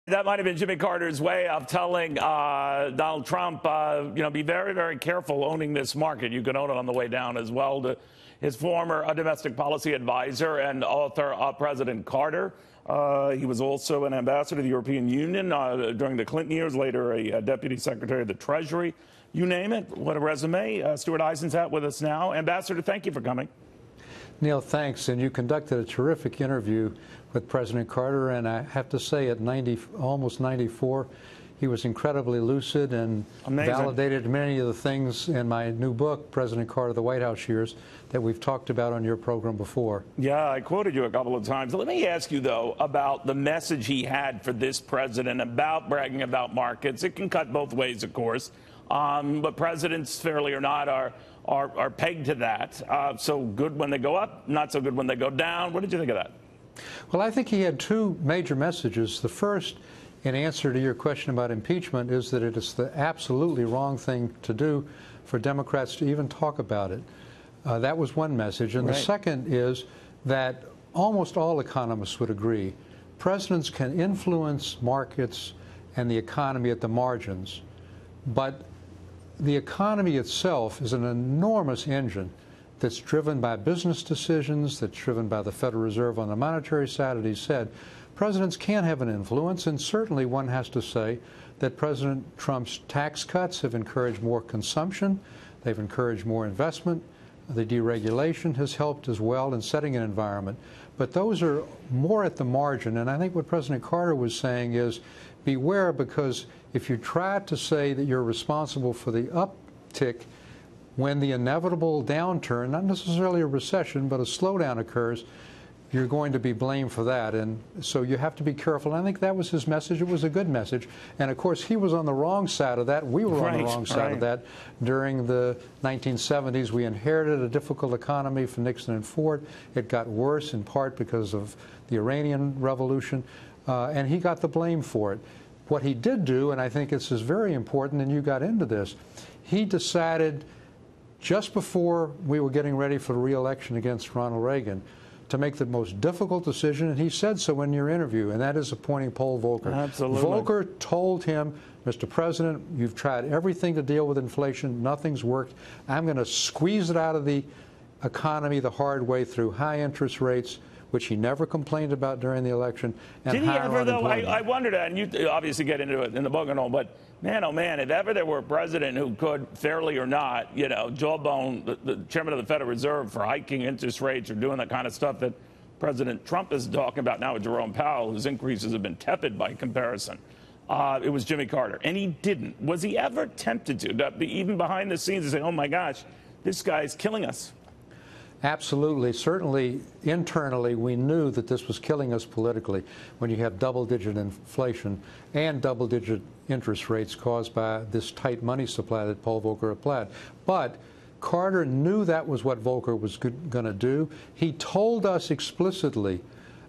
That might have been Jimmy Carter's way of telling Donald Trump, be very, very careful owning this market. You can own it on the way down as well. To his former domestic policy advisor and author, President Carter. He was also an ambassador to the European Union during the Clinton years, later a deputy secretary of the Treasury. You name it. What a resume. Stuart Eizenstat with us now. Ambassador, thank you for coming. Neil, thanks. And you conducted a terrific interview with President Carter, and I have to say at almost 94, he was incredibly lucid and validated many of the things in my new book, President Carter, The White House Years, that we've talked about on your program before. Yeah, I quoted you a couple of times. Let me ask you, though, about the message he had for this president about bragging about markets. It can cut both ways, of course, but presidents, fairly or not, are pegged to that. So good when they go up, not so good when they go down. What did you think of that? Well, I think he had two major messages. The first, in answer to your question about impeachment, is that it is the absolutely wrong thing to do for Democrats to even talk about it. That was one message. And the second is that almost all economists would agree presidents can influence markets and the economy at the margins, but the economy itself is an enormous engine that's driven by business decisions, that's driven by the Federal Reserve on the monetary side. And he said presidents can have an influence, and certainly one has to say that President Trump's tax cuts have encouraged more consumption, they've encouraged more investment, the deregulation has helped as well in setting an environment. But those are more at the margin, and I think what President Carter was saying is beware, because if you try to say that you're responsible for the uptick when the inevitable downturn, not necessarily a recession, but a slowdown occurs, you're going to be blamed for that. And so you have to be careful. And I think that was his message. It was a good message. And, of course, he was on the wrong side of that. We were on the wrong side of that. During the 1970s, we inherited a difficult economy from Nixon and Ford. It got worse in part because of the Iranian Revolution, and he got the blame for it. What he did do, and I think this is very important, and you got into this, he decided just before we were getting ready for the re-election against Ronald Reagan to make the most difficult decision, and he said so in your interview, and that is appointing Paul Volcker. Absolutely. Volcker told him, Mr. President, you've tried everything to deal with inflation, nothing's worked. I'm going to squeeze it out of the economy the hard way through high interest rates, which he never complained about during the election. And did he ever, though? I wondered that, and you obviously get into it in the book and all, but man, oh man, if ever there were a president who could, fairly or not, jawbone the chairman of the Federal Reserve for hiking interest rates or doing that kind of stuff that President Trump is talking about now with Jerome Powell, whose increases have been tepid by comparison, it was Jimmy Carter. And he didn't. Was he ever tempted to be even behind the scenes and say, oh my gosh, this guy's killing us? Absolutely. Certainly, internally, we knew that this was killing us politically when you have double-digit inflation and double-digit interest rates caused by this tight money supply that Paul Volcker applied. But Carter knew that was what Volcker was going to do. He told us explicitly,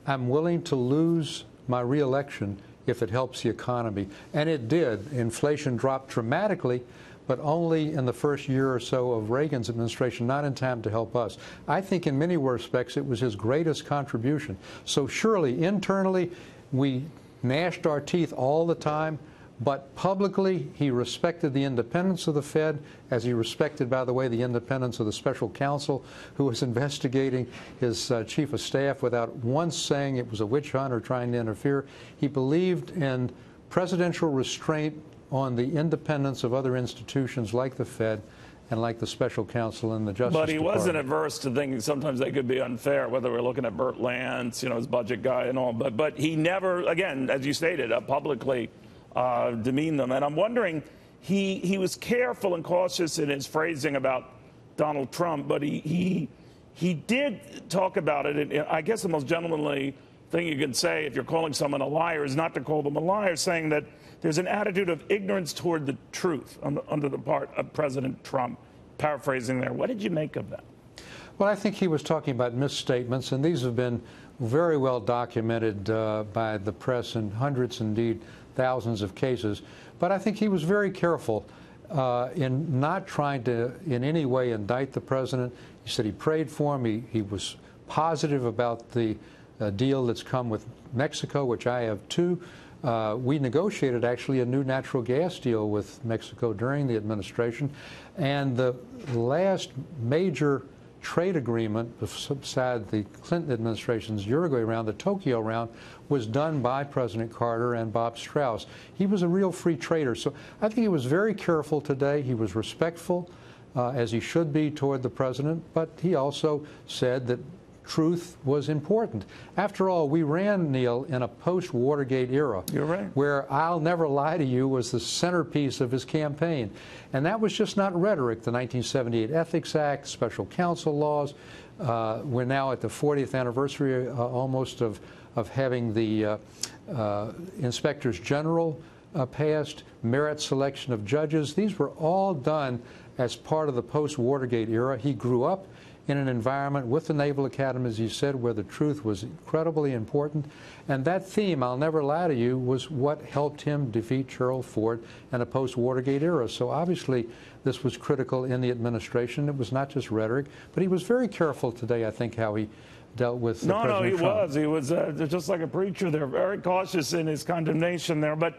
I'm willing to lose my re-election if it helps the economy. And it did. Inflation dropped dramatically, but only in the first year or so of Reagan's administration, not in time to help us. I think in many respects it was his greatest contribution. So surely, internally, we gnashed our teeth all the time, but publicly he respected the independence of the Fed, as he respected, by the way, the independence of the special counsel who was investigating his chief of staff without once saying it was a witch hunt or trying to interfere. He believed in presidential restraint on the independence of other institutions like the Fed and like the special counsel and the Justice Department. But he wasn't averse to thinking sometimes they could be unfair, whether we're looking at Burt Lance, his budget guy and all. But he never, again, as you stated, publicly demeaned them. And I'm wondering, he was careful and cautious in his phrasing about Donald Trump, but he did talk about it. And I guess the most gentlemanly thing you can say if you're calling someone a liar is not to call them a liar, saying that there's an attitude of ignorance toward the truth under the part of President Trump. Paraphrasing there. What did you make of that? Well, I think he was talking about misstatements, and these have been very well documented by the press in hundreds, indeed thousands of cases. But I think he was very careful in not trying to in any way indict the president. He said he prayed for him. He was positive about the deal that's come with Mexico, which I have too. We negotiated actually a new natural gas deal with Mexico during the administration, and the last major trade agreement beside the Clinton administration's Uruguay round, the Tokyo round, was done by President Carter and Bob Strauss. He was a real free trader. So I think he was very careful today. He was respectful, as he should be, toward the president, but he also said that truth was important. After all, we ran, Neil, in a post-Watergate era. You're right. Where "I'll never lie to you" was the centerpiece of his campaign. And that was just not rhetoric. The 1978 Ethics Act, special counsel laws. We're now at the 40th anniversary almost of having the inspectors general passed, merit selection of judges. These were all done as part of the post-Watergate era. He grew up in an environment with the Naval Academy, as you said, where the truth was incredibly important. And that theme, "I'll never lie to you," was what helped him defeat Gerald Ford in a post-Watergate era. So obviously this was critical in the administration. It was not just rhetoric, but he was very careful today, I think, how he dealt with President Trump. He was just like a preacher there, very cautious in his condemnation there. But